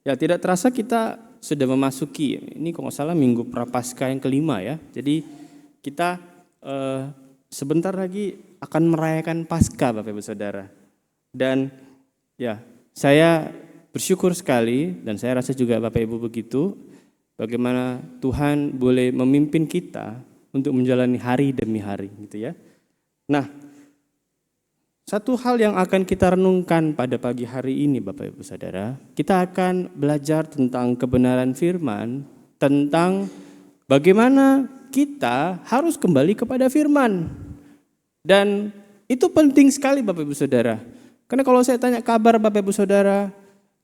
Ya, tidak terasa kita sudah memasuki, ini kalau nggak salah minggu Prapaskah yang kelima ya. Jadi kita sebentar lagi akan merayakan Paskah Bapak Ibu Saudara. Dan ya, saya bersyukur sekali dan saya rasa juga Bapak Ibu begitu, bagaimana Tuhan boleh memimpin kita untuk menjalani hari demi hari gitu ya. Nah, satu hal yang akan kita renungkan pada pagi hari ini Bapak Ibu Saudara, kita akan belajar tentang kebenaran firman, tentang bagaimana kita harus kembali kepada firman. Dan itu penting sekali Bapak Ibu Saudara. Karena kalau saya tanya kabar Bapak Ibu Saudara,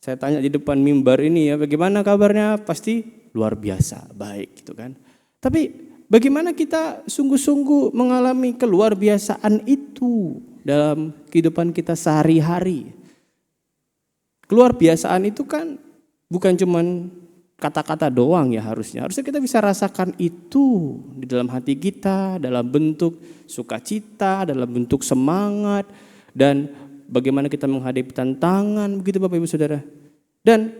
saya tanya di depan mimbar ini ya, bagaimana kabarnya? Pasti luar biasa, baik gitu kan. Tapi bagaimana kita sungguh-sungguh mengalami keluar biasaan itu dalam kehidupan kita sehari-hari. Keluar biasaan itu kan bukan cuman kata-kata doang ya harusnya. Harusnya kita bisa rasakan itu di dalam hati kita, dalam bentuk sukacita, dalam bentuk semangat, dan bagaimana kita menghadapi tantangan, begitu Bapak Ibu Saudara. Dan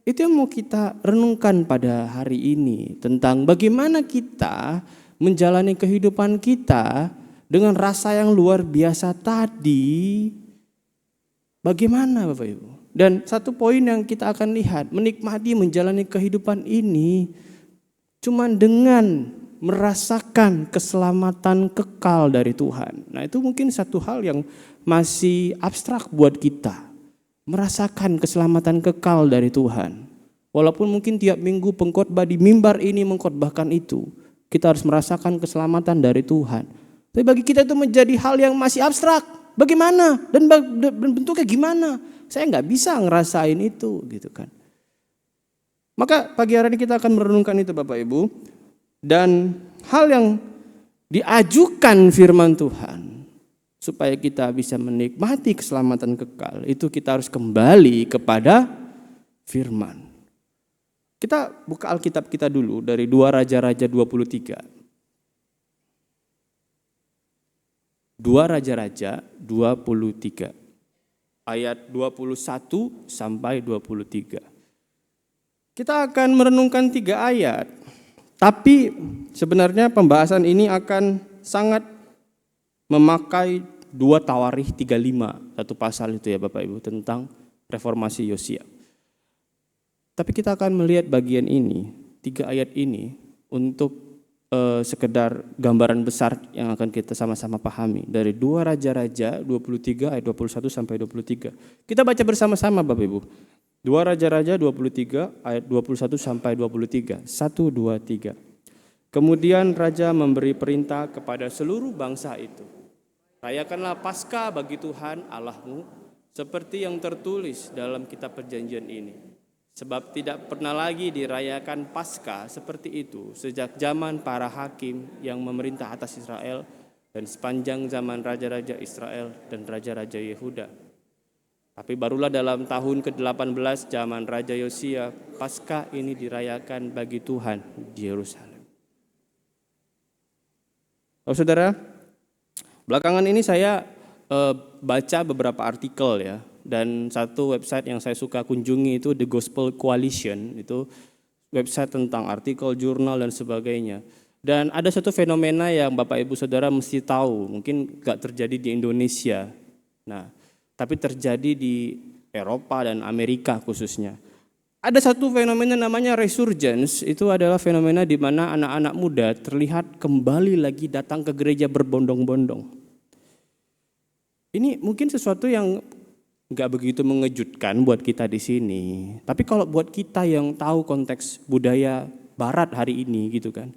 itu yang mau kita renungkan pada hari ini, tentang bagaimana kita menjalani kehidupan kita dengan rasa yang luar biasa tadi, bagaimana Bapak Ibu? Dan satu poin yang kita akan lihat, menikmati menjalani kehidupan ini cuman dengan merasakan keselamatan kekal dari Tuhan. Nah, itu mungkin satu hal yang masih abstrak buat kita. Merasakan keselamatan kekal dari Tuhan. Walaupun mungkin tiap minggu pengkhotbah di mimbar ini mengkhotbahkan itu, kita harus merasakan keselamatan dari Tuhan. Tapi bagi kita itu menjadi hal yang masih abstrak. Bagaimana? Dan bentuknya gimana? Saya nggak bisa ngerasain itu gitu kan. Maka pagi hari ini kita akan merenungkan itu Bapak Ibu. Dan hal yang diajukan firman Tuhan supaya kita bisa menikmati keselamatan kekal, itu kita harus kembali kepada firman. Kita buka Alkitab kita dulu dari 2 Raja-Raja 23. 2 Raja-Raja 23 ayat 21 sampai 23. Kita akan merenungkan 3 ayat, tapi sebenarnya pembahasan ini akan sangat memakai 2 Tawarikh 35, satu pasal itu ya Bapak Ibu, tentang reformasi Yosia. Tapi kita akan melihat bagian ini, 3 ayat ini untuk sekedar gambaran besar yang akan kita sama-sama pahami. Dari 2 Raja-Raja 23 ayat 21 sampai 23. Kita baca bersama-sama Bapak Ibu. 2 Raja-Raja 23 ayat 21 sampai 23. 1, 2, 3. Kemudian Raja memberi perintah kepada seluruh bangsa itu. Rayakanlah Paskah bagi Tuhan Allahmu seperti yang tertulis dalam kitab perjanjian ini. Sebab tidak pernah lagi dirayakan Paskah seperti itu sejak zaman para hakim yang memerintah atas Israel dan sepanjang zaman raja-raja Israel dan raja-raja Yehuda. Tapi barulah dalam tahun ke-18 zaman Raja Yosia, Paskah ini dirayakan bagi Tuhan di Yerusalem. Oh, saudara, belakangan ini saya baca beberapa artikel ya. Dan satu website yang saya suka kunjungi itu The Gospel Coalition, itu website tentang artikel, jurnal dan sebagainya. Dan ada satu fenomena yang Bapak Ibu Saudara mesti tahu, mungkin gak terjadi di Indonesia. Nah, tapi terjadi di Eropa dan Amerika khususnya. Ada satu fenomena namanya resurgence, itu adalah fenomena di mana anak-anak muda terlihat kembali lagi datang ke gereja berbondong-bondong. Ini mungkin sesuatu yang nggak begitu mengejutkan buat kita di sini. Tapi kalau buat kita yang tahu konteks budaya Barat hari ini gitu kan,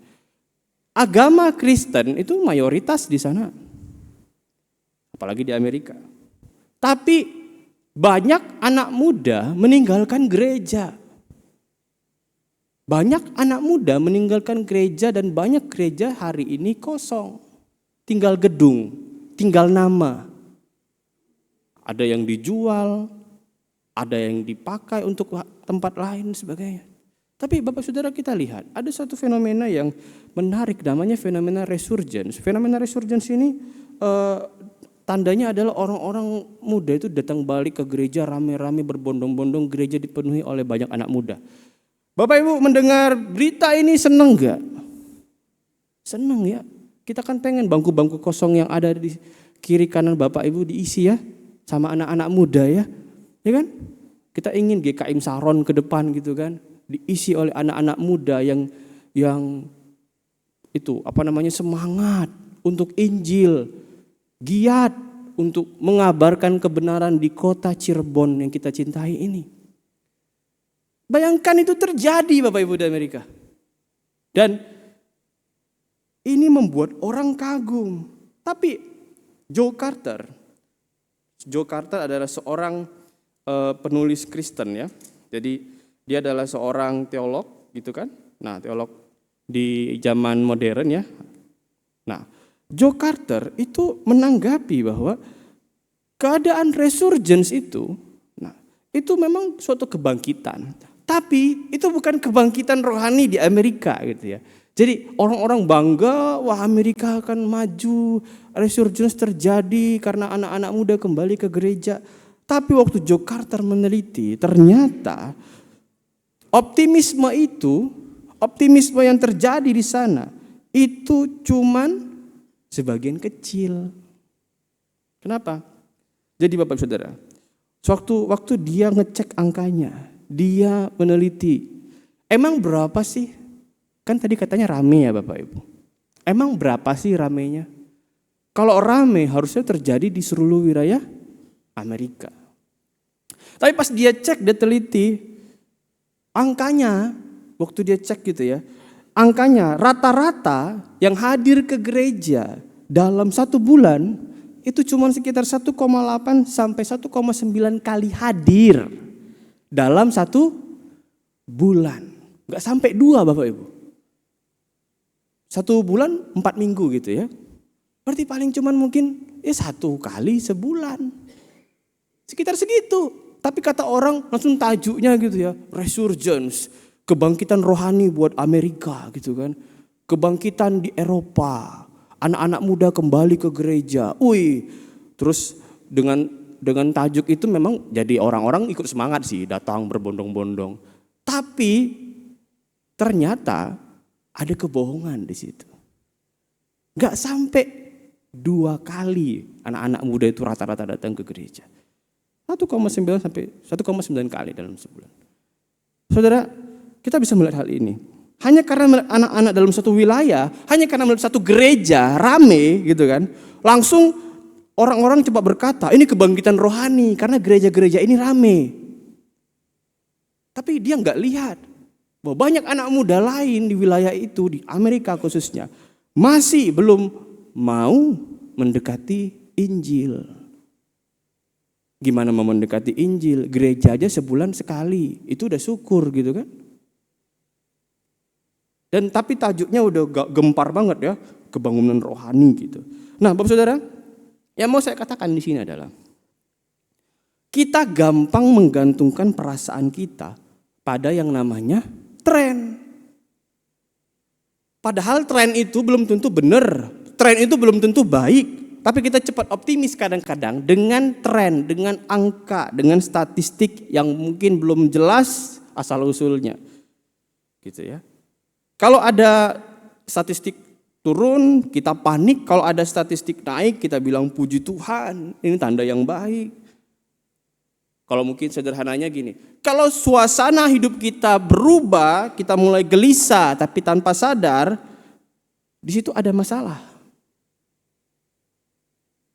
agama Kristen itu mayoritas di sana, apalagi di Amerika. Tapi banyak anak muda meninggalkan gereja. Banyak anak muda meninggalkan gereja dan banyak gereja hari ini kosong, tinggal gedung, tinggal nama. Ada yang dijual, ada yang dipakai untuk tempat lain sebagainya. Tapi Bapak Saudara kita lihat, ada satu fenomena yang menarik namanya fenomena resurgence. Fenomena resurgence ini tandanya adalah orang-orang muda itu datang balik ke gereja rame-rame berbondong-bondong, gereja dipenuhi oleh banyak anak muda. Bapak Ibu mendengar berita ini senang gak? Senang ya. Kita kan pengen bangku-bangku kosong yang ada di kiri kanan Bapak Ibu diisi ya sama anak-anak muda ya. Ya kan? Kita ingin GKM Saron ke depan gitu kan, diisi oleh anak-anak muda yang itu semangat untuk Injil, giat untuk mengabarkan kebenaran di kota Cirebon yang kita cintai ini. Bayangkan itu terjadi Bapak Ibu di Amerika. Dan ini membuat orang kagum. Tapi Joe Carter adalah seorang penulis Kristen ya. Jadi dia adalah seorang teolog gitu kan. Nah, teolog di zaman modern ya. Nah, Joe Carter itu menanggapi bahwa keadaan resurgence itu memang suatu kebangkitan. Tapi itu bukan kebangkitan rohani di Amerika gitu ya. Jadi orang-orang bangga, wah Amerika akan maju, resurgence terjadi karena anak-anak muda kembali ke gereja. Tapi waktu Joe Carter meneliti, ternyata optimisme yang terjadi di sana itu cuman sebagian kecil. Kenapa? Jadi Bapak Saudara, waktu dia ngecek angkanya, dia meneliti, emang berapa sih? Kan tadi katanya rame ya Bapak Ibu. Emang berapa sih ramenya? Kalau rame harusnya terjadi di seluruh wilayah Amerika. Tapi pas dia cek, dia teliti, angkanya, waktu dia cek gitu ya, angkanya rata-rata yang hadir ke gereja dalam 1 bulan, itu cuma sekitar 1,8 sampai 1,9 kali hadir dalam 1 bulan. Enggak sampai 2 Bapak Ibu. 1 bulan 4 minggu gitu ya. Berarti paling cuman mungkin 1 kali sebulan. Sekitar segitu. Tapi kata orang langsung tajuknya gitu ya, resurgence, kebangkitan rohani buat Amerika gitu kan. Kebangkitan di Eropa, anak-anak muda kembali ke gereja. Terus dengan tajuk itu memang jadi orang-orang ikut semangat sih, datang berbondong-bondong. Tapi ternyata ada kebohongan di situ. Gak sampai 2 kali anak-anak muda itu rata-rata datang ke gereja. 1,9 sampai 1,9 kali dalam sebulan. Saudara, kita bisa melihat hal ini. Hanya karena anak-anak dalam satu wilayah, hanya karena melihat satu gereja rame gitu kan, langsung orang-orang cepat berkata, ini kebangkitan rohani karena gereja-gereja ini rame. Tapi dia nggak lihat bahwa banyak anak muda lain di wilayah itu, di Amerika khususnya, masih belum mau mendekati Injil. Gimana mau mendekati Injil? Gereja aja sebulan sekali, itu udah syukur gitu kan. Dan tapi tajuknya udah gempar banget ya, kebangunan rohani gitu. Nah, Bapak Saudara, yang mau saya katakan di sini adalah kita gampang menggantungkan perasaan kita pada yang namanya tren. Padahal tren itu belum tentu benar, tren itu belum tentu baik. Tapi kita cepat optimis kadang-kadang dengan tren, dengan angka, dengan statistik yang mungkin belum jelas asal-usulnya. Gitu ya. Kalau ada statistik turun, kita panik. Kalau ada statistik naik, kita bilang puji Tuhan, ini tanda yang baik. Kalau mungkin sederhananya gini, kalau suasana hidup kita berubah, kita mulai gelisah tapi tanpa sadar, di situ ada masalah.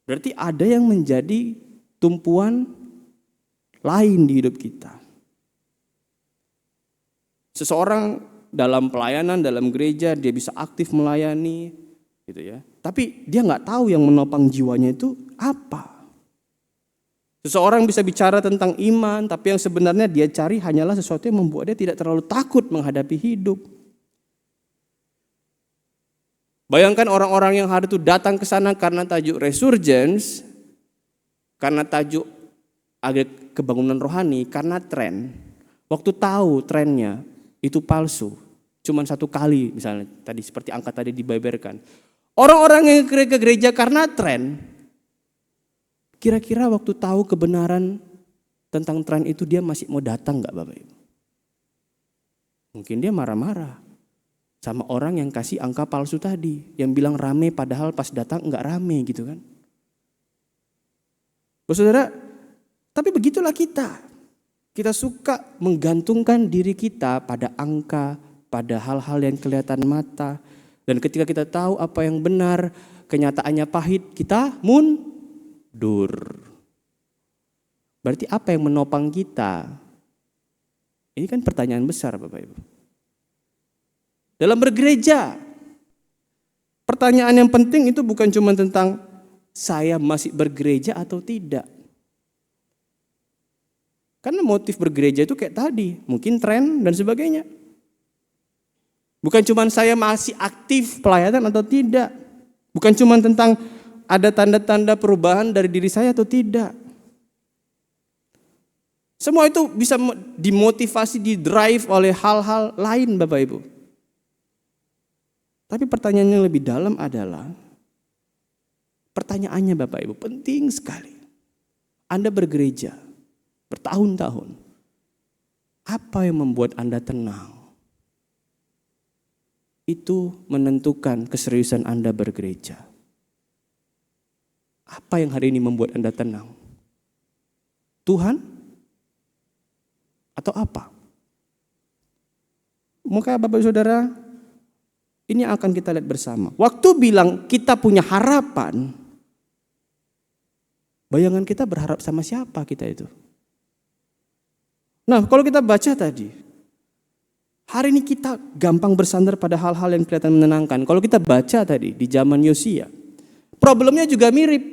Berarti ada yang menjadi tumpuan lain di hidup kita. Seseorang dalam pelayanan, dalam gereja, dia bisa aktif melayani, gitu ya. Tapi dia nggak tahu yang menopang jiwanya itu apa. Seseorang bisa bicara tentang iman, tapi yang sebenarnya dia cari hanyalah sesuatu yang membuat dia tidak terlalu takut menghadapi hidup. Bayangkan orang-orang yang hari itu datang ke sana karena tajuk resurgence, karena tajuk ada kebangunan rohani, karena tren. Waktu tahu trennya itu palsu, cuman 1 kali misalnya tadi seperti angka tadi dibeberkan. Orang-orang yang ke gereja karena tren, Kira-kira waktu tahu kebenaran tentang tren itu dia masih mau datang gak Bapak Ibu? Mungkin dia marah-marah sama orang yang kasih angka palsu tadi. Yang bilang rame padahal pas datang enggak rame gitu kan. Saudara, tapi begitulah kita. Kita suka menggantungkan diri kita pada angka, pada hal-hal yang kelihatan mata. Dan ketika kita tahu apa yang benar, kenyataannya pahit, kita mundur. Berarti apa yang menopang kita? Ini kan pertanyaan besar Bapak Ibu. Dalam bergereja, pertanyaan yang penting itu bukan cuma tentang saya masih bergereja atau tidak. Karena motif bergereja itu kayak tadi, mungkin tren dan sebagainya. Bukan cuma saya masih aktif pelayanan atau tidak. Bukan cuma tentang ada tanda-tanda perubahan dari diri saya atau tidak. Semua itu bisa dimotivasi, didrive oleh hal-hal lain Bapak Ibu. Tapi pertanyaan yang lebih dalam adalah, pertanyaannya Bapak Ibu penting sekali. Anda bergereja bertahun-tahun. Apa yang membuat Anda tenang? Itu menentukan keseriusan Anda bergereja. Apa yang hari ini membuat Anda tenang? Tuhan? Atau apa? Maka Bapak Saudara, ini akan kita lihat bersama. Waktu bilang kita punya harapan, bayangan kita berharap sama siapa kita itu? Nah, kalau kita baca tadi, hari ini kita gampang bersandar pada hal-hal yang kelihatan menenangkan. Kalau kita baca tadi di zaman Yosia, problemnya juga mirip.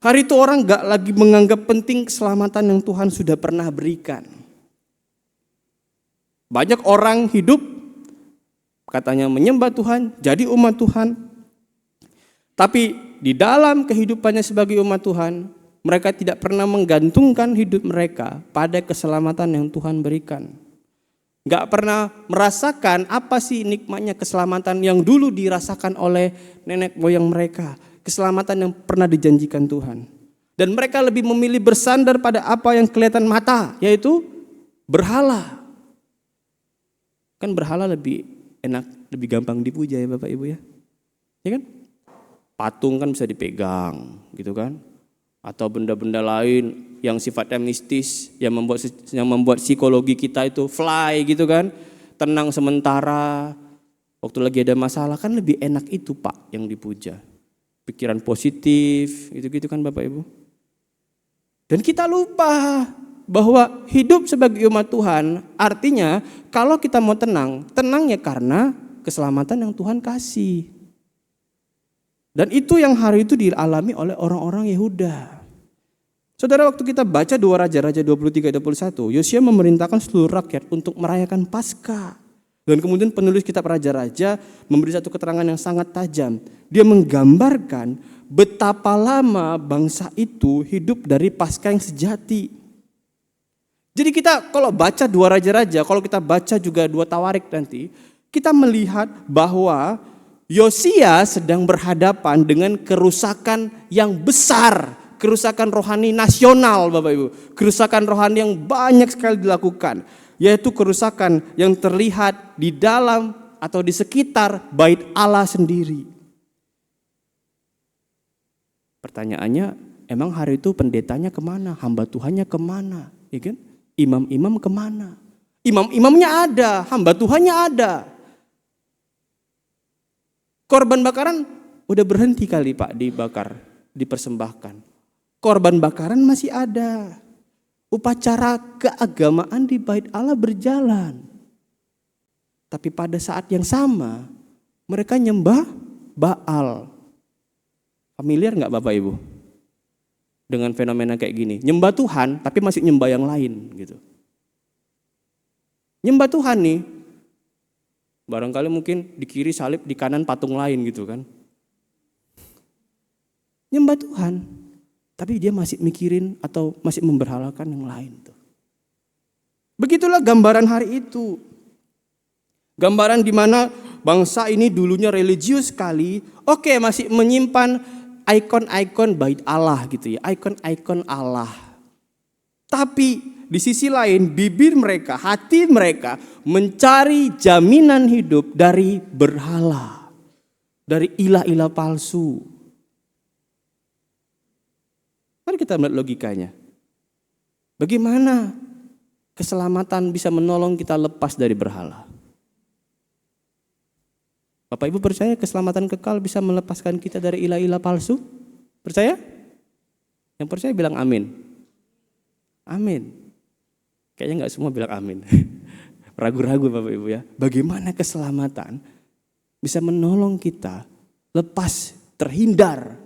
Hari itu orang gak lagi menganggap penting keselamatan yang Tuhan sudah pernah berikan. Banyak orang hidup katanya menyembah Tuhan, jadi umat Tuhan. Tapi di dalam kehidupannya sebagai umat Tuhan, mereka tidak pernah menggantungkan hidup mereka pada keselamatan yang Tuhan berikan. Gak pernah merasakan apa sih nikmatnya keselamatan yang dulu dirasakan oleh nenek moyang mereka. Keselamatan yang pernah dijanjikan Tuhan. Dan mereka lebih memilih bersandar pada apa yang kelihatan mata, yaitu berhala. Kan berhala lebih enak, lebih gampang dipuja ya Bapak Ibu ya. Ya kan? Patung kan bisa dipegang gitu kan. Atau benda-benda lain yang sifatnya mistis, yang membuat psikologi kita itu fly gitu kan. Tenang sementara, waktu lagi ada masalah kan lebih enak itu Pak yang dipuja. Pikiran positif, gitu-gitu kan Bapak Ibu. Dan kita lupa bahwa hidup sebagai umat Tuhan artinya kalau kita mau tenang, tenangnya karena keselamatan yang Tuhan kasih. Dan itu yang hari itu dialami oleh orang-orang Yehuda. Saudara, waktu kita baca 2 Raja-Raja 23-21, Yosia memerintahkan seluruh rakyat untuk merayakan Paskah. Dan kemudian penulis kitab Raja-Raja memberi satu keterangan yang sangat tajam. Dia menggambarkan betapa lama bangsa itu hidup dari Paskah yang sejati. Jadi kita kalau baca 2 Raja-Raja, kalau kita baca juga 2 Tawarik nanti, kita melihat bahwa Yosia sedang berhadapan dengan kerusakan yang besar, kerusakan rohani nasional Bapak Ibu, kerusakan rohani yang banyak sekali dilakukan. Yaitu kerusakan yang terlihat di dalam atau di sekitar bait Allah sendiri. Pertanyaannya, emang hari itu pendetanya kemana? Hamba Tuhannya kemana? Ya kan? Imam-imam kemana? Imam-imamnya ada, hamba Tuhannya ada. Korban bakaran udah berhenti kali Pak dibakar, dipersembahkan. Korban bakaran masih ada. Upacara keagamaan di bait Allah berjalan. Tapi pada saat yang sama, mereka nyembah Baal. Familiar gak Bapak Ibu? Dengan fenomena kayak gini. Nyembah Tuhan, tapi masih nyembah yang lain gitu. Nyembah Tuhan nih, barangkali mungkin di kiri salib, di kanan patung lain gitu kan. Nyembah Tuhan, tapi dia masih mikirin atau masih memberhalakan yang lain tuh. Begitulah gambaran hari itu. Gambaran di mana bangsa ini dulunya religius sekali, oke masih menyimpan ikon-ikon bait Allah gitu ya, ikon-ikon Allah. Tapi di sisi lain bibir mereka, hati mereka mencari jaminan hidup dari berhala, dari ilah-ilah palsu. Mari kita melihat logikanya. Bagaimana keselamatan bisa menolong kita lepas dari berhala? Bapak Ibu percaya keselamatan kekal bisa melepaskan kita dari ilah-ilah palsu? Percaya? Yang percaya bilang amin. Amin. Kayaknya nggak semua bilang amin. Ragu-ragu Bapak Ibu ya. Bagaimana keselamatan bisa menolong kita lepas, terhindar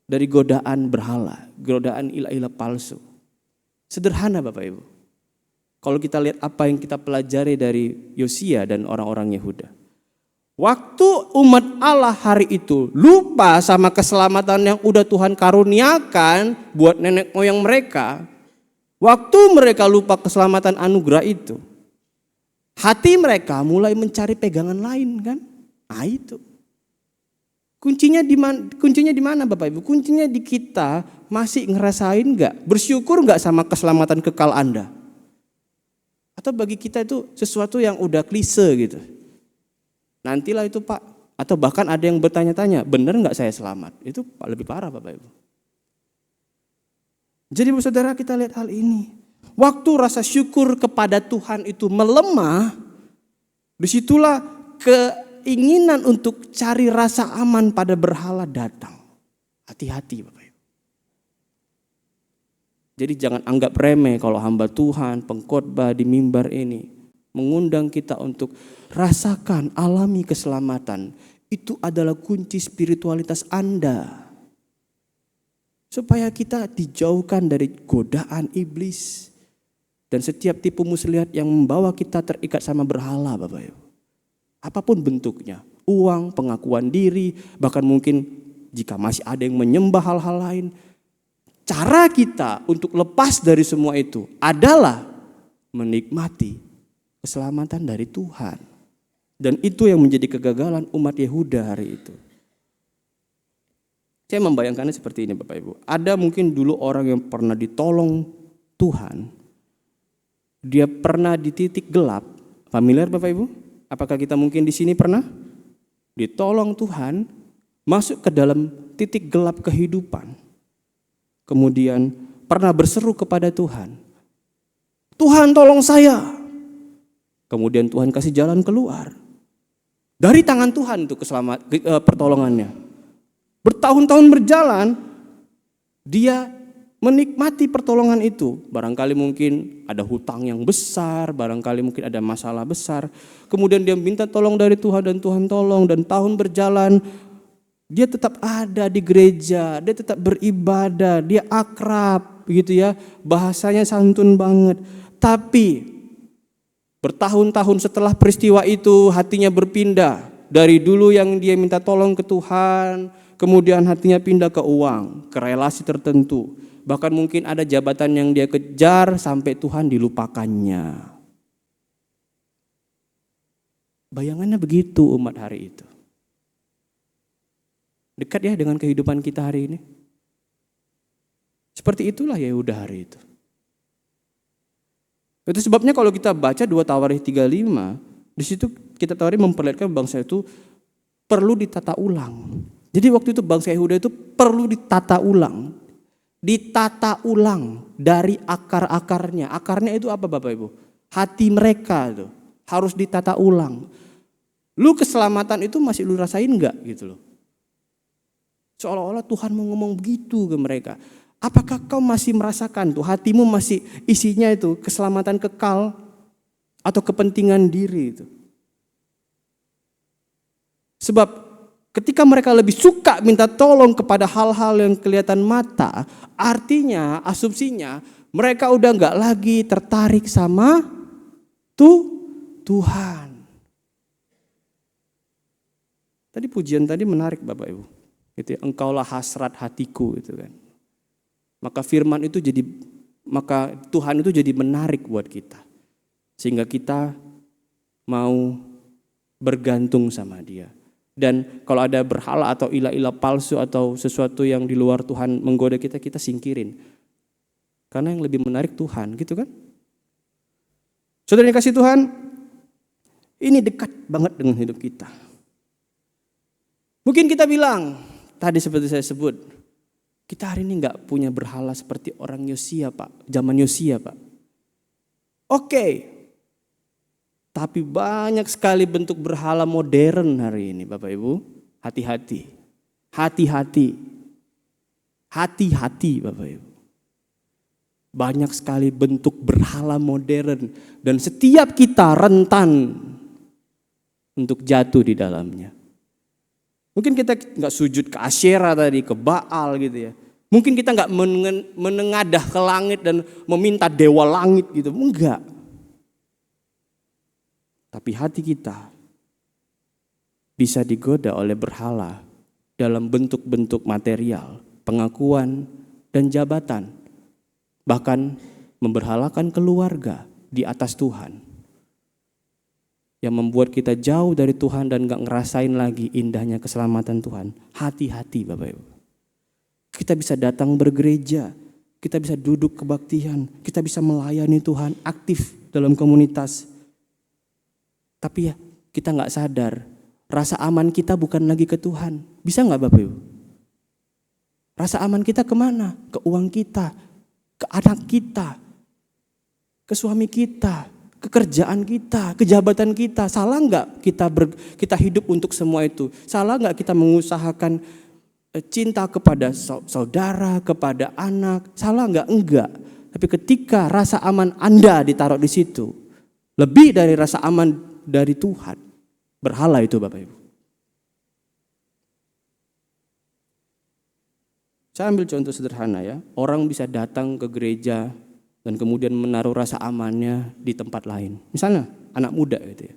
dari godaan berhala, godaan ilah-ilah palsu. Sederhana Bapak Ibu. Kalau kita lihat apa yang kita pelajari dari Yosia dan orang-orang Yehuda. Waktu umat Allah hari itu lupa sama keselamatan yang udah Tuhan karuniakan buat nenek moyang mereka. Waktu mereka lupa keselamatan anugerah itu, hati mereka mulai mencari pegangan lain kan? Nah itu. Kuncinya di mana Bapak Ibu? Kuncinya di kita masih ngerasain nggak, bersyukur nggak sama keselamatan kekal Anda? Atau bagi kita itu sesuatu yang udah klise gitu. Nantilah itu Pak. Atau bahkan ada yang bertanya-tanya, benar nggak saya selamat? Itu lebih parah Bapak Ibu. Jadi saudara kita lihat hal ini. Waktu rasa syukur kepada Tuhan itu melemah, disitulah keinginan untuk cari rasa aman pada berhala datang. Hati-hati Bapak Ibu. Jadi jangan anggap remeh kalau hamba Tuhan, pengkhotbah di mimbar ini mengundang kita untuk rasakan, alami keselamatan. Itu adalah kunci spiritualitas Anda. Supaya kita dijauhkan dari godaan iblis. Dan setiap tipu muslihat yang membawa kita terikat sama berhala Bapak Ibu. Apapun bentuknya. Uang, pengakuan diri, bahkan mungkin jika masih ada yang menyembah hal-hal lain. Cara kita untuk lepas dari semua itu adalah menikmati keselamatan dari Tuhan. Dan itu yang menjadi kegagalan umat Yehuda hari itu. Saya membayangkannya seperti ini Bapak Ibu. Ada mungkin dulu orang yang pernah ditolong Tuhan. Dia pernah di titik gelap. Familiar Bapak Ibu? Apakah kita mungkin di sini pernah? Ditolong Tuhan, masuk ke dalam titik gelap kehidupan. Kemudian pernah berseru kepada Tuhan. Tuhan tolong saya. Kemudian Tuhan kasih jalan keluar. Dari tangan Tuhan itu pertolongannya. Bertahun-tahun berjalan, dia menikmati pertolongan itu. Barangkali mungkin ada hutang yang besar, barangkali mungkin ada masalah besar. Kemudian dia minta tolong dari Tuhan dan Tuhan tolong. Dan tahun berjalan, dia tetap ada di gereja, dia tetap beribadah, dia akrab gitu ya. Bahasanya santun banget. Tapi bertahun-tahun setelah peristiwa itu hatinya berpindah. Dari dulu yang dia minta tolong ke Tuhan, kemudian hatinya pindah ke uang, ke relasi tertentu. Bahkan mungkin ada jabatan yang dia kejar sampai Tuhan dilupakannya. Bayangannya begitu umat hari itu. Dekat ya dengan kehidupan kita hari ini. Seperti itulah Yehuda hari itu. Itu sebabnya kalau kita baca 2 Tawarikh 35, di situ kita Tawarikh memperlihatkan bangsa itu perlu ditata ulang. Jadi waktu itu bangsa Yehuda itu perlu ditata ulang. Ditata ulang dari akar-akarnya. Akarnya itu apa Bapak Ibu? Hati mereka itu harus ditata ulang. Lu keselamatan itu masih lu rasain enggak gitu loh. Seolah-olah Tuhan mau ngomong begitu ke mereka. Apakah kau masih merasakan tuh hatimu masih isinya itu keselamatan kekal atau kepentingan diri itu? Sebab ketika mereka lebih suka minta tolong kepada hal-hal yang kelihatan mata, artinya asumsinya mereka udah enggak lagi tertarik sama Tuhan. Tadi pujian tadi menarik Bapak Ibu. Gitu ya, engkaulah hasrat hatiku gitu kan. Maka firman itu maka Tuhan itu jadi menarik buat kita. Sehingga kita mau bergantung sama Dia. Dan kalau ada berhala atau ilah-ilah palsu atau sesuatu yang di luar Tuhan menggoda kita, kita singkirin. Karena yang lebih menarik Tuhan, gitu kan? Saudara yang kasih Tuhan, ini dekat banget dengan hidup kita. Mungkin kita bilang, tadi seperti saya sebut, kita hari ini gak punya berhala seperti orang Yosia Pak, zaman Yosia Pak. Oke. Tapi banyak sekali bentuk berhala modern hari ini Bapak Ibu. Hati-hati. Hati-hati. Hati-hati Bapak Ibu. Banyak sekali bentuk berhala modern. Dan setiap kita rentan untuk jatuh di dalamnya. Mungkin kita gak sujud ke Asyera tadi, ke Baal gitu ya. Mungkin kita gak menengadah ke langit dan meminta dewa langit gitu. Enggak. Tapi hati kita bisa digoda oleh berhala dalam bentuk-bentuk material, pengakuan, dan jabatan. Bahkan memberhalakan keluarga di atas Tuhan. Yang membuat kita jauh dari Tuhan dan gak ngerasain lagi indahnya keselamatan Tuhan. Hati-hati Bapak Ibu. Kita bisa datang bergereja, kita bisa duduk kebaktian, kita bisa melayani Tuhan aktif dalam komunitas. Tapi ya kita gak sadar, rasa aman kita bukan lagi ke Tuhan. Bisa gak Bapak Ibu? Rasa aman kita kemana? Ke uang kita, ke anak kita, ke suami kita, ke kerjaan kita, ke jabatan kita. Salah gak kita hidup untuk semua itu? Salah gak kita mengusahakan cinta kepada saudara, kepada anak? Salah gak? Enggak. Tapi ketika rasa aman Anda ditaruh di situ, lebih dari rasa aman dari Tuhan, berhala itu Bapak Ibu. Saya ambil contoh sederhana ya, orang bisa datang ke gereja dan kemudian menaruh rasa amannya di tempat lain. Misalnya anak muda gitu ya.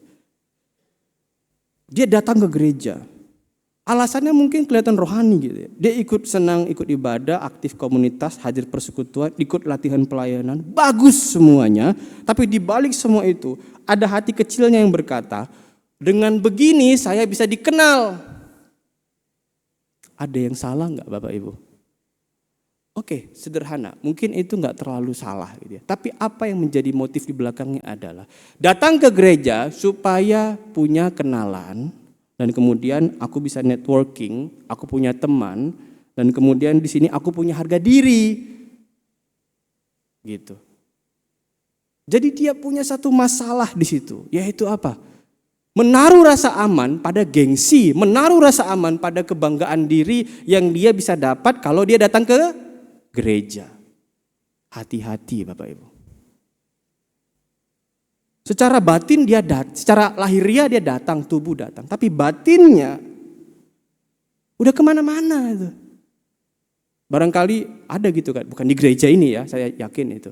Dia datang ke gereja, alasannya mungkin kelihatan rohani gitu ya. Dia ikut senang, ikut ibadah, aktif komunitas, hadir persekutuan, ikut latihan pelayanan, bagus semuanya. Tapi di balik semua itu, ada hati kecilnya yang berkata, dengan begini saya bisa dikenal. Ada yang salah enggak Bapak Ibu? Oke, sederhana. Mungkin itu enggak terlalu salah gitu ya. Tapi apa yang menjadi motif di belakangnya adalah datang ke gereja supaya punya kenalan dan kemudian aku bisa networking, aku punya teman dan kemudian di sini aku punya harga diri. Gitu. Jadi dia punya satu masalah di situ, yaitu apa? Menaruh rasa aman pada gengsi, menaruh rasa aman pada kebanggaan diri yang dia bisa dapat kalau dia datang ke gereja. Hati-hati Bapak Ibu. Secara batin dia datang, secara lahiriah dia datang, tubuh datang. Tapi batinnya udah kemana-mana itu. Barangkali ada gitu kan, bukan di gereja ini ya, saya yakin itu.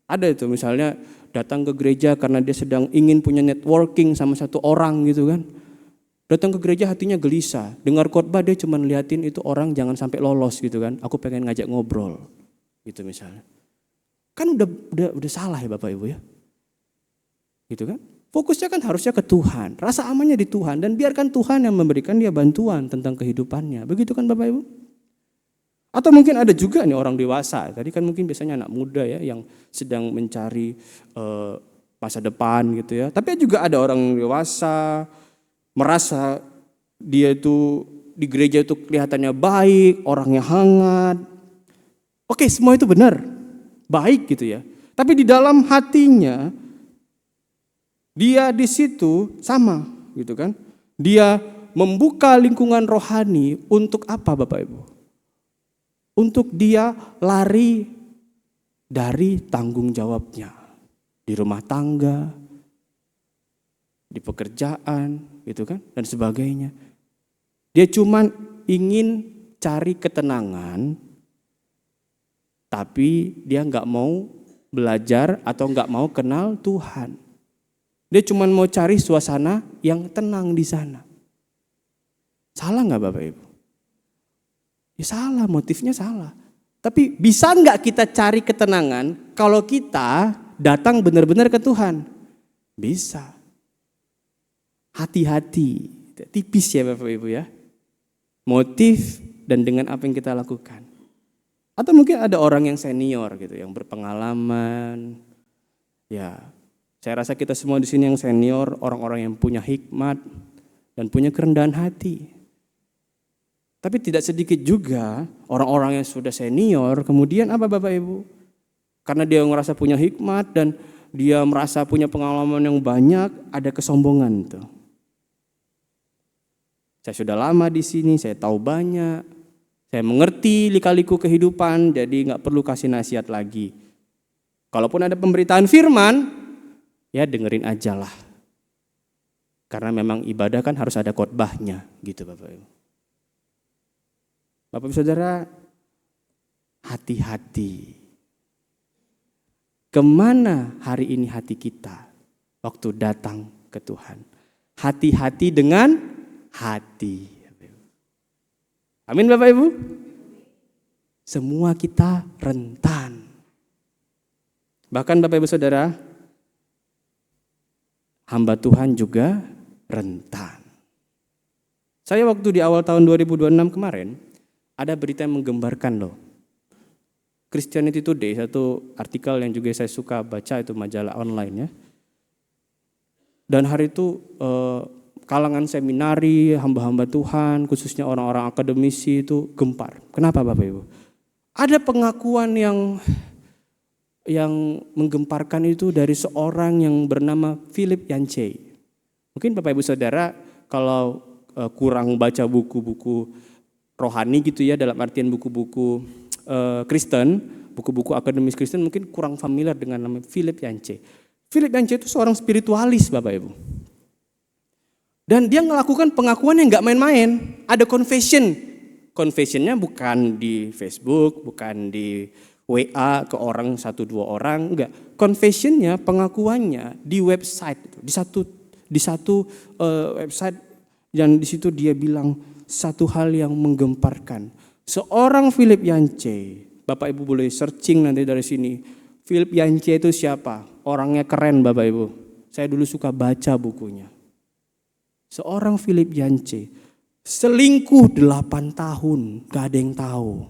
Ada itu misalnya datang ke gereja karena dia sedang ingin punya networking sama satu orang gitu kan. Datang ke gereja hatinya gelisah. Dengar khotbah dia cuma liatin itu orang jangan sampai lolos gitu kan. Aku pengen ngajak ngobrol gitu misalnya. Kan udah salah ya Bapak Ibu ya. Gitu kan. Fokusnya kan harusnya ke Tuhan. Rasa amannya di Tuhan dan biarkan Tuhan yang memberikan dia bantuan tentang kehidupannya. Begitu kan Bapak Ibu? Atau mungkin ada juga nih orang dewasa, tadi kan mungkin biasanya anak muda ya yang sedang mencari masa depan gitu ya. Tapi juga ada orang dewasa merasa dia itu di gereja itu kelihatannya baik, orangnya hangat. Oke, semua itu benar, baik gitu ya. Tapi di dalam hatinya dia di situ sama gitu kan. Dia membuka lingkungan rohani untuk apa Bapak Ibu? Untuk dia lari dari tanggung jawabnya. Di rumah tangga, di pekerjaan, gitu kan, dan sebagainya. Dia cuman ingin cari ketenangan, tapi dia nggak mau belajar atau nggak mau kenal Tuhan. Dia cuman mau cari suasana yang tenang di sana. Salah nggak Bapak Ibu? Ya salah, motifnya salah. Tapi bisa nggak kita cari ketenangan kalau kita datang benar-benar ke Tuhan? Bisa. Hati-hati Tipis ya Bapak Ibu ya. Motif dan dengan apa yang kita lakukan. Atau mungkin ada orang yang senior gitu, yang berpengalaman. Ya, saya rasa kita semua di sini yang senior, orang-orang yang punya hikmat dan punya kerendahan hati. Tapi tidak sedikit juga orang-orang yang sudah senior, kemudian apa Bapak Ibu? Karena dia merasa punya hikmat dan dia merasa punya pengalaman yang banyak, ada kesombongan tuh. Saya sudah lama di sini, saya tahu banyak, saya mengerti lika-liku kehidupan, jadi nggak perlu kasih nasihat lagi. Kalaupun ada pemberitaan firman, ya dengerin aja lah. Karena memang ibadah kan harus ada khotbahnya, gitu Bapak Ibu. Bapak Ibu Saudara, hati-hati. Kemana hari ini hati kita waktu datang ke Tuhan? Hati-hati dengan hati. Amin Bapak Ibu. Semua kita rentan. Bahkan Bapak Ibu Saudara, hamba Tuhan juga rentan. Saya waktu di awal tahun 2026 kemarin, ada berita yang menggembarkan loh. Christianity Today, satu artikel yang juga saya suka baca, itu majalah online ya. Dan hari itu kalangan seminari, hamba-hamba Tuhan, khususnya orang-orang akademisi itu gempar. Kenapa Bapak Ibu? Ada pengakuan yang menggemparkan itu dari seorang yang bernama Philip Yancey. Mungkin Bapak Ibu Saudara kalau kurang baca buku-buku rohani gitu ya, dalam artian buku-buku Kristen, buku-buku akademis Kristen mungkin kurang familiar dengan nama Philip Yancey. Philip Yancey itu seorang spiritualis Bapak Ibu. Dan dia melakukan pengakuan yang gak main-main. Ada confession. Confessionnya bukan di Facebook, bukan di WA ke orang 1-2 orang, enggak. Confessionnya, pengakuannya di website, di satu website, dan di situ dia bilang satu hal yang menggemparkan. Seorang Philip Yancey, Bapak Ibu boleh searching nanti dari sini. Philip Yancey itu siapa? Orangnya keren Bapak Ibu. Saya dulu suka baca bukunya. Seorang Philip Yancey selingkuh 8 tahun, gak ada yang tahu.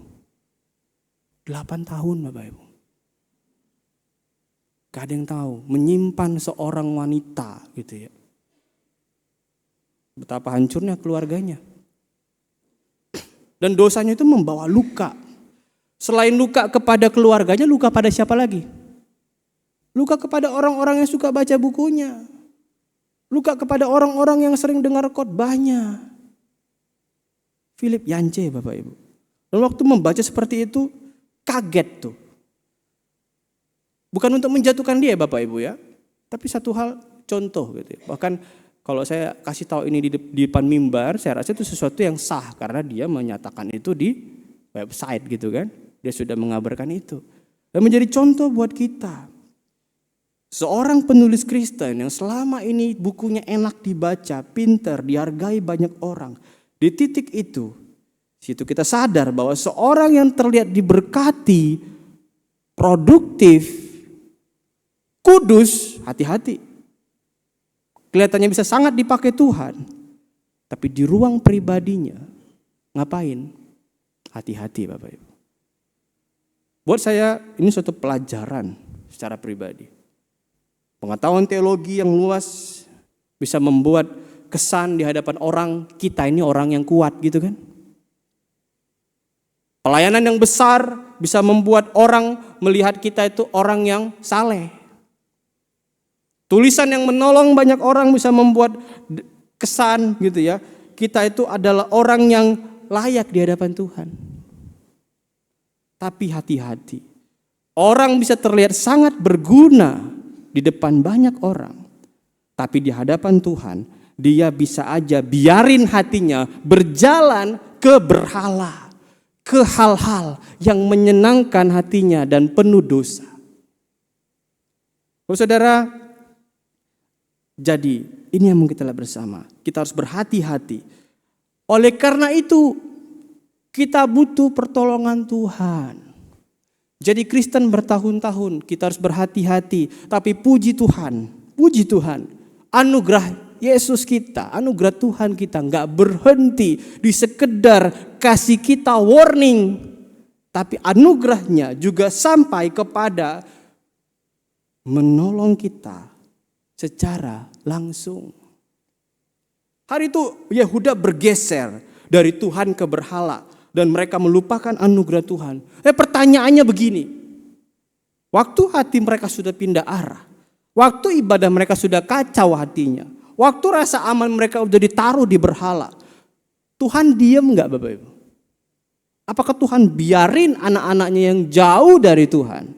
8 tahun Bapak Ibu. Gak ada yang tahu, menyimpan seorang wanita gitu ya. Betapa hancurnya keluarganya. Dan dosanya itu membawa luka. Selain luka kepada keluarganya, luka pada siapa lagi? Luka kepada orang-orang yang suka baca bukunya. Luka kepada orang-orang yang sering dengar khotbahnya. Philip Yancey Bapak Ibu. Dan waktu membaca seperti itu, kaget tuh. Bukan untuk menjatuhkan dia Bapak Ibu ya. Tapi satu hal contoh gitu ya. Bahkan kalau saya kasih tahu ini di depan mimbar, saya rasa itu sesuatu yang sah karena dia menyatakan itu di website gitu kan. Dia sudah mengabarkan itu. Dan menjadi contoh buat kita. Seorang penulis Kristen yang selama ini bukunya enak dibaca, pintar, dihargai banyak orang. Di titik itu, situ kita sadar bahwa seorang yang terlihat diberkati, produktif, kudus, hati-hati. Kelihatannya bisa sangat dipakai Tuhan. Tapi di ruang pribadinya, ngapain? Hati-hati Bapak Ibu. Buat saya ini suatu pelajaran secara pribadi. Pengetahuan teologi yang luas bisa membuat kesan di hadapan orang, kita ini orang yang kuat gitu kan. Pelayanan yang besar bisa membuat orang melihat kita itu orang yang saleh. Tulisan yang menolong banyak orang bisa membuat kesan gitu ya. Kita itu adalah orang yang layak di hadapan Tuhan. Tapi hati-hati. Orang bisa terlihat sangat berguna di depan banyak orang. Tapi di hadapan Tuhan, dia bisa aja biarin hatinya berjalan ke berhala. Ke hal-hal yang menyenangkan hatinya dan penuh dosa. Saudara, jadi ini yang mau kita lihat bersama. Kita harus berhati-hati. Oleh karena itu kita butuh pertolongan Tuhan. Jadi Kristen bertahun-tahun kita harus berhati-hati. Tapi puji Tuhan, anugerah Yesus kita, anugerah Tuhan kita nggak berhenti di sekedar kasih kita warning, tapi anugerahnya juga sampai kepada menolong kita secara langsung. Hari itu Yehuda bergeser dari Tuhan ke berhala dan mereka melupakan anugerah Tuhan. Pertanyaannya begini, waktu hati mereka sudah pindah arah, waktu ibadah mereka sudah kacau hatinya, waktu rasa aman mereka sudah ditaruh di berhala, Tuhan diam enggak Bapak Ibu? Apakah Tuhan biarin anak-anaknya yang jauh dari Tuhan?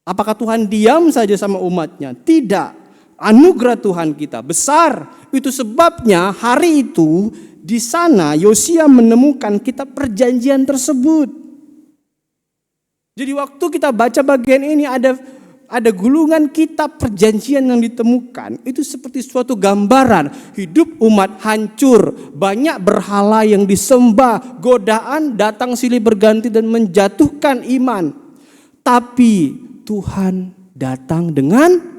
Apakah Tuhan diam saja sama umatnya? Tidak. Anugerah Tuhan kita besar. Itu sebabnya hari itu di sana Yosia menemukan kitab perjanjian tersebut. Jadi waktu kita baca bagian ini ada gulungan kitab perjanjian yang ditemukan. Itu seperti suatu gambaran hidup umat hancur, banyak berhala yang disembah, godaan datang silih berganti dan menjatuhkan iman. Tapi Tuhan datang dengan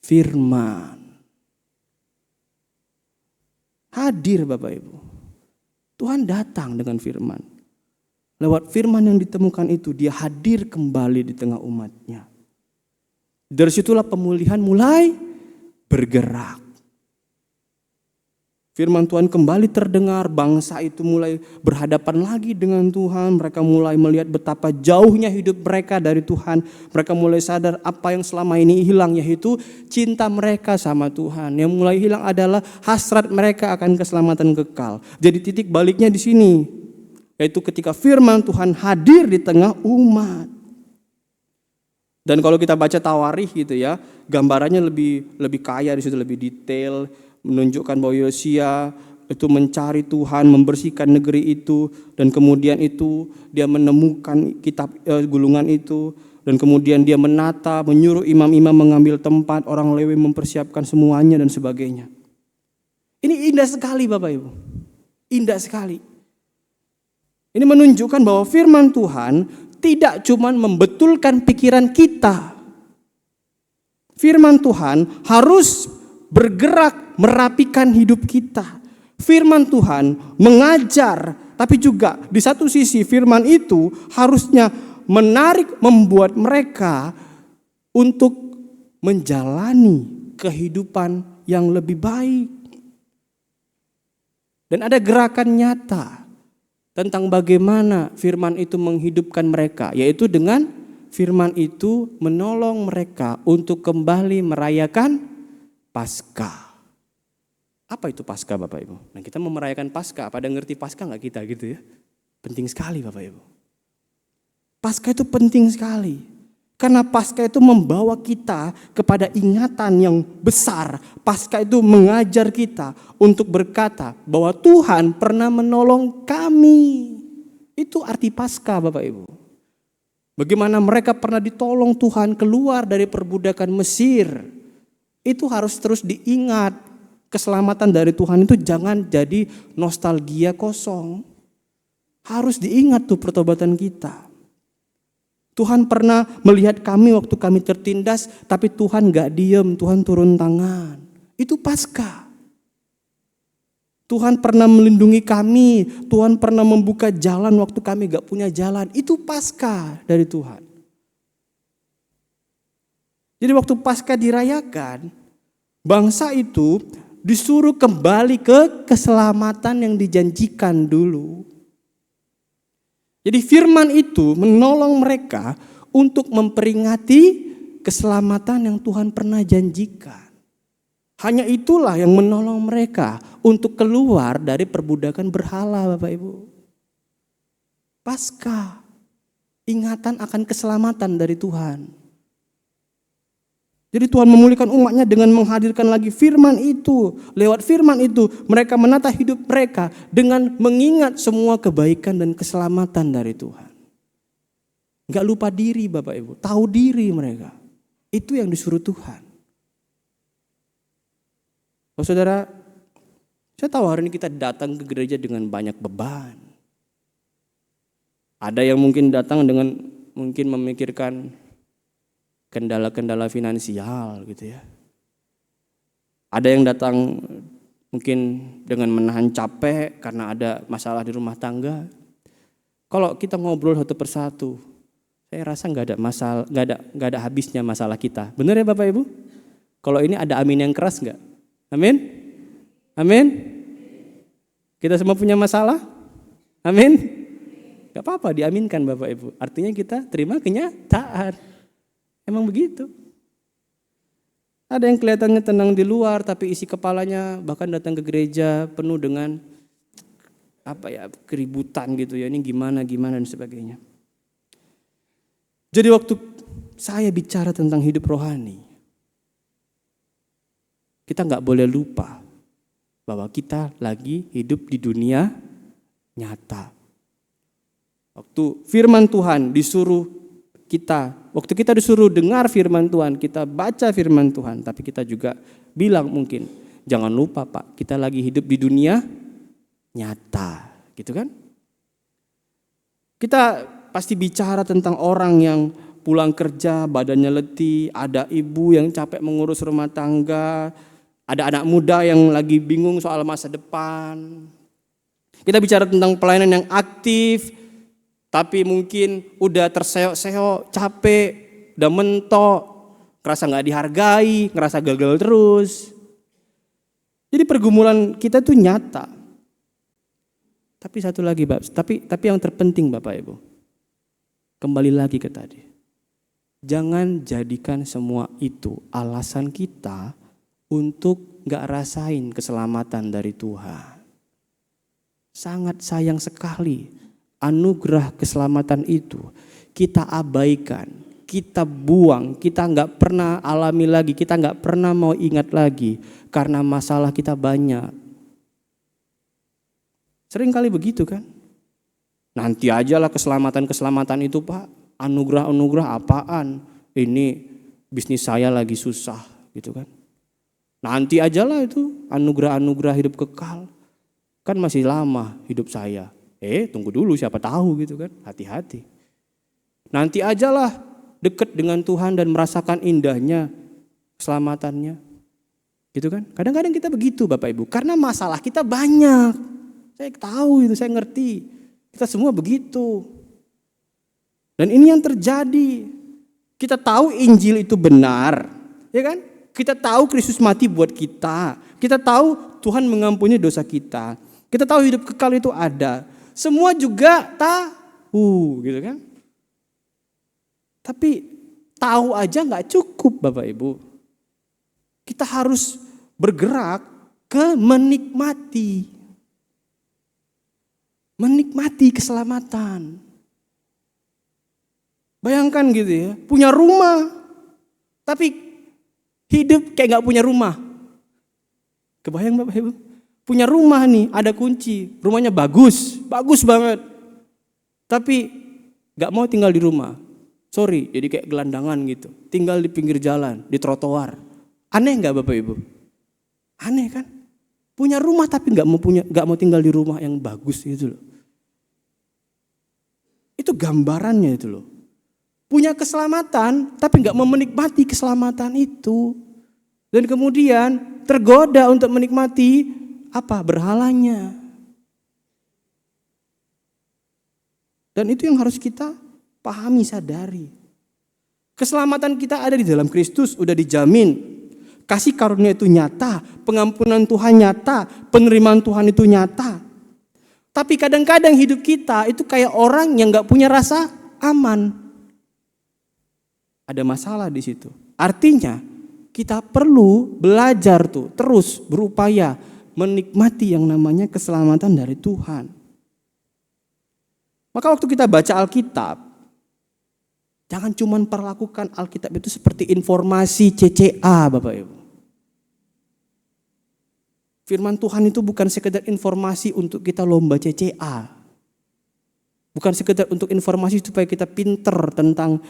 firman. Hadir Bapak Ibu. Tuhan datang dengan firman. Lewat firman yang ditemukan itu dia hadir kembali di tengah umatnya. Dari situlah pemulihan mulai bergerak. Firman Tuhan kembali terdengar, bangsa itu mulai berhadapan lagi dengan Tuhan. Mereka mulai melihat betapa jauhnya hidup mereka dari Tuhan. Mereka mulai sadar apa yang selama ini hilang, yaitu cinta mereka sama Tuhan. Yang mulai hilang adalah hasrat mereka akan keselamatan kekal. Jadi titik baliknya di sini, yaitu ketika firman Tuhan hadir di tengah umat. Dan kalau kita baca Tawarikh gitu ya, gambarannya lebih kaya di situ, lebih detail, menunjukkan bahwa Yosia itu mencari Tuhan, membersihkan negeri itu, dan kemudian itu dia menemukan kitab gulungan itu, dan kemudian dia menata, menyuruh imam-imam mengambil tempat, orang Lewi mempersiapkan semuanya dan sebagainya. Ini indah sekali Bapak Ibu, indah sekali. Ini menunjukkan bahwa firman Tuhan tidak cuma membetulkan pikiran kita. Firman Tuhan harus bergerak merapikan hidup kita. Firman Tuhan mengajar, tapi juga di satu sisi firman itu harusnya menarik, membuat mereka untuk menjalani kehidupan yang lebih baik. Dan ada gerakan nyata tentang bagaimana firman itu menghidupkan mereka, yaitu dengan firman itu menolong mereka untuk kembali merayakan Paskah. Apa itu Paskah Bapak Ibu? Nah kita mau merayakan Paskah, pada ngerti Paskah gak kita gitu ya? Penting sekali Bapak Ibu. Paskah itu penting sekali. Karena Paskah itu membawa kita kepada ingatan yang besar. Paskah itu mengajar kita untuk berkata bahwa Tuhan pernah menolong kami. Itu arti Paskah Bapak Ibu. Bagaimana mereka pernah ditolong Tuhan keluar dari perbudakan Mesir. Itu harus terus diingat. Keselamatan dari Tuhan itu jangan jadi nostalgia kosong. Harus diingat tuh pertobatan kita. Tuhan pernah melihat kami waktu kami tertindas, tapi Tuhan gak diem, Tuhan turun tangan. Itu Paskah. Tuhan pernah melindungi kami, Tuhan pernah membuka jalan waktu kami gak punya jalan. Itu Paskah dari Tuhan. Jadi waktu Paskah dirayakan, bangsa itu disuruh kembali ke keselamatan yang dijanjikan dulu. Jadi firman itu menolong mereka untuk memperingati keselamatan yang Tuhan pernah janjikan. Hanya itulah yang menolong mereka untuk keluar dari perbudakan berhala Bapak Ibu. Paskah, ingatan akan keselamatan dari Tuhan. Jadi Tuhan memulihkan umatnya dengan menghadirkan lagi firman itu. Lewat firman itu mereka menata hidup mereka dengan mengingat semua kebaikan dan keselamatan dari Tuhan. Gak lupa diri Bapak Ibu, tahu diri mereka. Itu yang disuruh Tuhan. Oh, saudara, saya tahu hari ini kita datang ke gereja dengan banyak beban. Ada yang mungkin datang dengan mungkin memikirkan kendala-kendala finansial gitu ya. Ada yang datang mungkin dengan menahan capek karena ada masalah di rumah tangga. Kalau kita ngobrol satu persatu, saya rasa nggak ada masalah, nggak ada habisnya masalah kita. Benar ya Bapak Ibu? Kalau ini ada amin yang keras nggak? Amin? Amin? Kita semua punya masalah? Amin? Gak apa-apa, diaminkan Bapak Ibu. Artinya kita terima kenyataan. Emang begitu. Ada yang kelihatannya tenang di luar, tapi isi kepalanya bahkan datang ke gereja penuh dengan keributan gitu ya. Ini gimana dan sebagainya. Jadi waktu saya bicara tentang hidup rohani, kita gak boleh lupa bahwa kita lagi hidup di dunia nyata. Waktu firman Tuhan disuruh waktu kita disuruh dengar firman Tuhan, kita baca firman Tuhan, tapi kita juga bilang mungkin, jangan lupa Pak, kita lagi hidup di dunia nyata, gitu kan? Kita pasti bicara tentang orang yang pulang kerja, badannya letih, ada ibu yang capek mengurus rumah tangga, ada anak muda yang lagi bingung soal masa depan. Kita bicara tentang pelayanan yang aktif, tapi mungkin udah terseok-seok, capek, udah mentok, ngerasa gak dihargai, ngerasa gagal terus. Jadi pergumulan kita tuh nyata. Tapi satu lagi, tapi yang terpenting Bapak Ibu, kembali lagi ke tadi. Jangan jadikan semua itu alasan kita untuk gak rasain keselamatan dari Tuhan. Sangat sayang sekali. Anugerah keselamatan itu kita abaikan, kita buang, kita nggak pernah alami lagi, kita nggak pernah mau ingat lagi karena masalah kita banyak. Sering kali begitu kan? Nanti aja lah keselamatan itu Pak, anugerah apaan? Ini bisnis saya lagi susah gitu kan? Nanti aja lah itu anugerah hidup kekal, kan masih lama hidup saya. Tunggu dulu siapa tahu gitu kan, hati-hati. Nanti ajalah dekat dengan Tuhan dan merasakan indahnya keselamatannya. Gitu kan, kadang-kadang kita begitu Bapak Ibu, karena masalah kita banyak. Saya tahu itu, saya ngerti. Kita semua begitu. Dan ini yang terjadi. Kita tahu Injil itu benar, ya kan? Kita tahu Kristus mati buat kita. Kita tahu Tuhan mengampuni dosa kita. Kita tahu hidup kekal itu ada. Semua juga tahu gitu kan. Tapi tahu aja gak cukup Bapak Ibu. Kita harus bergerak ke menikmati. Menikmati keselamatan. Bayangkan gitu ya, punya rumah. Tapi hidup kayak gak punya rumah. Kebayang Bapak Ibu? Punya rumah nih, ada kunci, rumahnya bagus banget. Tapi gak mau tinggal di rumah. Sorry, jadi kayak gelandangan gitu. Tinggal di pinggir jalan, di trotoar. Aneh gak Bapak Ibu? Aneh kan? Punya rumah tapi gak mau tinggal di rumah yang bagus gitu loh. Itu gambarannya itu loh. Punya keselamatan tapi gak mau menikmati keselamatan itu. Dan kemudian tergoda untuk menikmati berhalanya. Dan itu yang harus kita pahami, sadari. Keselamatan kita ada di dalam Kristus, udah dijamin. Kasih karunia itu nyata, pengampunan Tuhan nyata, penerimaan Tuhan itu nyata. Tapi kadang-kadang hidup kita itu kayak orang yang gak punya rasa aman. Ada masalah di situ. Artinya kita perlu belajar tuh, terus berupaya menikmati yang namanya keselamatan dari Tuhan. Maka waktu kita baca Alkitab, jangan cuma perlakukan Alkitab itu seperti informasi CCA Bapak Ibu. Firman Tuhan itu bukan sekedar informasi untuk kita lomba CCA. Bukan sekedar untuk informasi supaya kita pinter tentang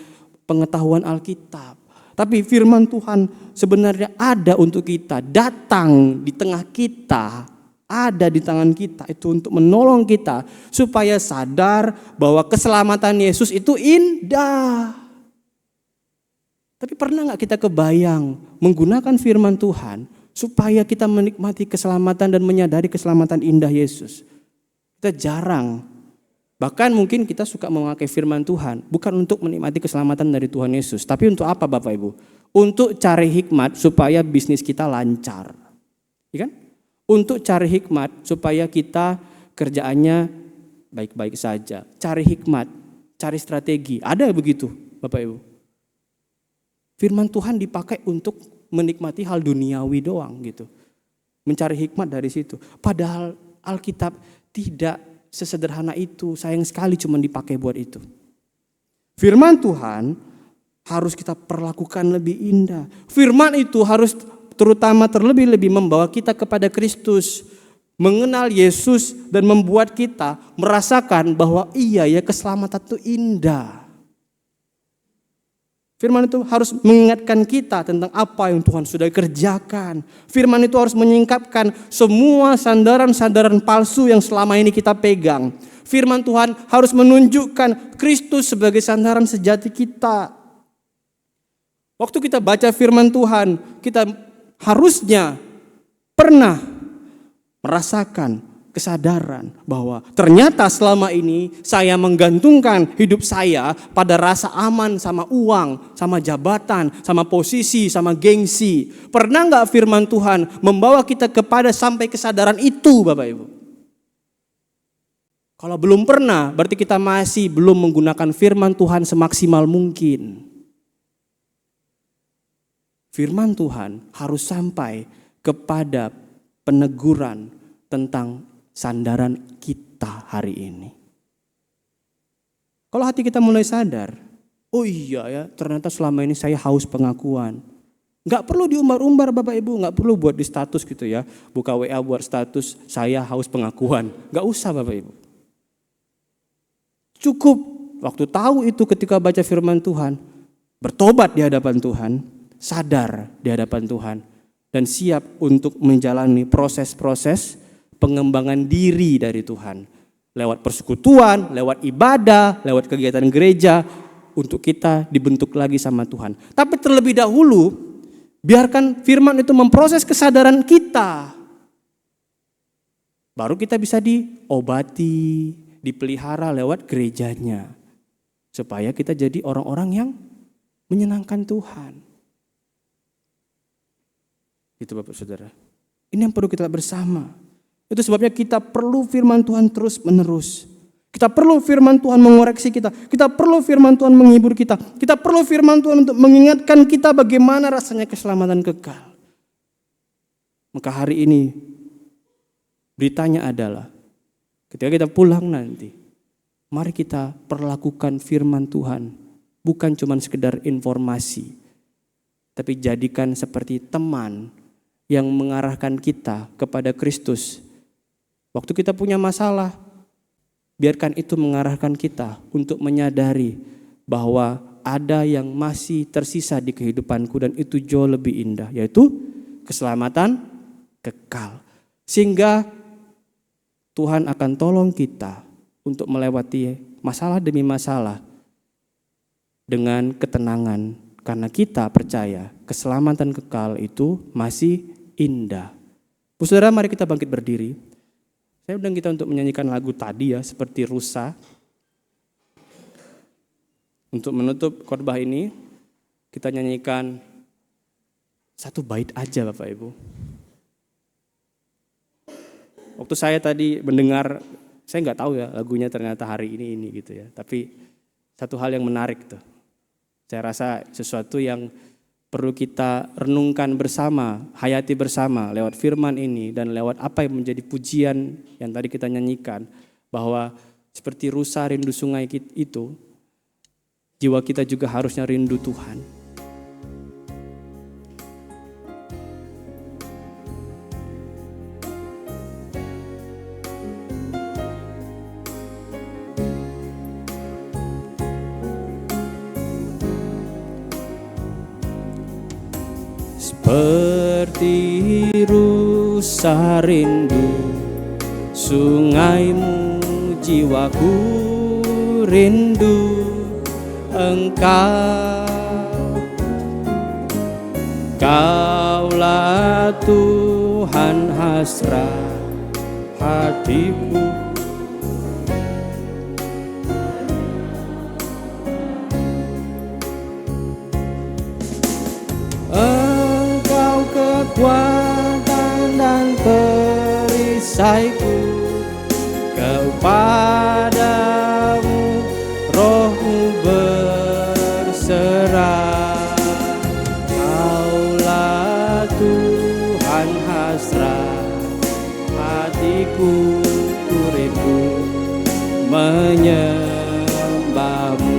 pengetahuan Alkitab. Tapi firman Tuhan sebenarnya ada untuk kita, datang di tengah kita, ada di tangan kita itu untuk menolong kita supaya sadar bahwa keselamatan Yesus itu indah. Tapi pernah gak kita kebayang menggunakan firman Tuhan supaya kita menikmati keselamatan dan menyadari keselamatan indah Yesus. Kita jarang, bahkan mungkin kita suka memakai firman Tuhan, bukan untuk menikmati keselamatan dari Tuhan Yesus, tapi untuk apa Bapak Ibu? Untuk cari hikmat supaya bisnis kita lancar. Ya kan? Untuk cari hikmat supaya kita kerjaannya baik-baik saja. Cari hikmat, cari strategi. Ada begitu Bapak Ibu. Firman Tuhan dipakai untuk menikmati hal duniawi doang gitu. Mencari hikmat dari situ. Padahal Alkitab tidak sesederhana itu. Sayang sekali cuma dipakai buat itu. Firman Tuhan harus kita perlakukan lebih indah. Firman itu harus terutama terlebih-lebih membawa kita kepada Kristus. Mengenal Yesus dan membuat kita merasakan bahwa iya ya keselamatan itu indah. Firman itu harus mengingatkan kita tentang apa yang Tuhan sudah kerjakan. Firman itu harus menyingkapkan semua sandaran-sandaran palsu yang selama ini kita pegang. Firman Tuhan harus menunjukkan Kristus sebagai sandaran sejati kita. Waktu kita baca firman Tuhan, kita harusnya pernah merasakan kesadaran bahwa ternyata selama ini saya menggantungkan hidup saya pada rasa aman sama uang, sama jabatan, sama posisi, sama gengsi. Pernah nggak firman Tuhan membawa kita kepada sampai kesadaran itu Bapak Ibu? Kalau belum pernah berarti kita masih belum menggunakan firman Tuhan semaksimal mungkin. Firman Tuhan harus sampai kepada peneguran tentang sandaran kita hari ini. Kalau hati kita mulai sadar, oh iya ya ternyata selama ini saya haus pengakuan. Gak perlu diumbar-umbar Bapak Ibu, gak perlu buat di status gitu ya. Buka WA buat status saya haus pengakuan. Gak usah Bapak Ibu. Cukup waktu tahu itu ketika baca firman Tuhan, bertobat di hadapan Tuhan, sadar di hadapan Tuhan, dan siap untuk menjalani proses-proses pengembangan diri dari Tuhan. Lewat persekutuan, lewat ibadah, lewat kegiatan gereja, untuk kita dibentuk lagi sama Tuhan. Tapi terlebih dahulu, biarkan firman itu memproses kesadaran kita. Baru kita bisa diobati, dipelihara lewat gerejanya. Supaya kita jadi orang-orang yang menyenangkan Tuhan. Itu Bapak Saudara. Ini yang perlu kita bersama. Itu sebabnya kita perlu firman Tuhan terus menerus. Kita perlu firman Tuhan mengoreksi kita. Kita perlu firman Tuhan menghibur kita. Kita perlu firman Tuhan untuk mengingatkan kita bagaimana rasanya keselamatan kekal. Maka hari ini beritanya adalah ketika kita pulang nanti, mari kita perlakukan firman Tuhan. Bukan cuma sekedar informasi. Tapi jadikan seperti teman yang mengarahkan kita kepada Kristus. Waktu kita punya masalah, biarkan itu mengarahkan kita untuk menyadari bahwa ada yang masih tersisa di kehidupanku dan itu jauh lebih indah, yaitu keselamatan kekal. Sehingga Tuhan akan tolong kita untuk melewati masalah demi masalah dengan ketenangan karena kita percaya keselamatan kekal itu masih indah. Saudara, mari kita bangkit berdiri. Saya undang kita untuk menyanyikan lagu tadi ya, seperti rusa. Untuk menutup khotbah ini, kita nyanyikan satu bait aja Bapak Ibu. Waktu saya tadi mendengar, saya nggak tahu ya lagunya ternyata hari ini gitu ya. Tapi satu hal yang menarik tuh. Saya rasa sesuatu yang perlu kita renungkan bersama, hayati bersama lewat firman ini dan lewat apa yang menjadi pujian yang tadi kita nyanyikan. Bahwa seperti rusa rindu sungai itu, jiwa kita juga harusnya rindu Tuhan. Seperti rusa rindu sungaimu, jiwaku rindu Engkau. Kaulah Tuhan hasrat hatiku. Engkau kekuatan dan perisaiku, kepadamu rohmu berserah. Kaulah Tuhan hasrat hatiku, ku rindu menyembahmu.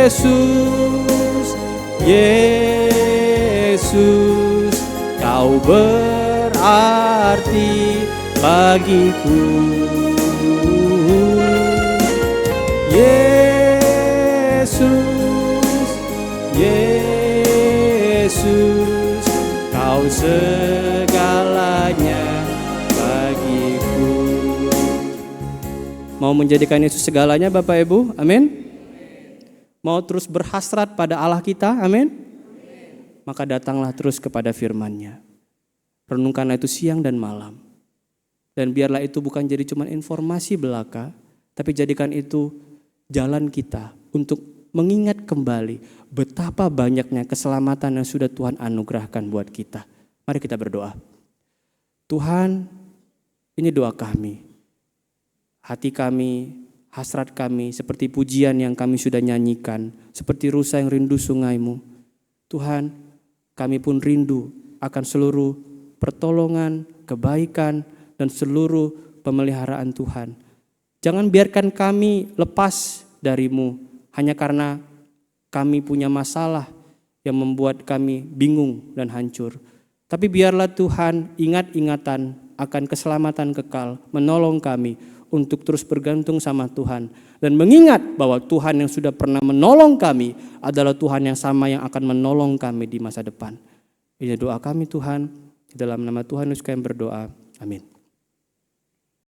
Yesus, Yesus, Kau berarti bagiku. Yesus, Yesus, Kau segalanya bagiku. Mau menjadikan Yesus segalanya Bapak Ibu? Amin. Mau terus berhasrat pada Allah kita? Amin. Maka datanglah terus kepada firman-Nya. Renungkanlah itu siang dan malam. Dan biarlah itu bukan jadi cuma informasi belaka, tapi jadikan itu jalan kita untuk mengingat kembali betapa banyaknya keselamatan yang sudah Tuhan anugerahkan buat kita. Mari kita berdoa. Tuhan, ini doa kami. Hati kami, hasrat kami, seperti pujian yang kami sudah nyanyikan, seperti rusa yang rindu sungai-Mu. Tuhan, kami pun rindu akan seluruh pertolongan, kebaikan, dan seluruh pemeliharaan Tuhan. Jangan biarkan kami lepas dari-Mu hanya karena kami punya masalah yang membuat kami bingung dan hancur. Tapi biarlah Tuhan ingat-ingatan akan keselamatan kekal, menolong kami untuk terus bergantung sama Tuhan. Dan mengingat bahwa Tuhan yang sudah pernah menolong kami adalah Tuhan yang sama yang akan menolong kami di masa depan. Ini doa kami Tuhan, di dalam nama Tuhan Yesus kami berdoa. Amin.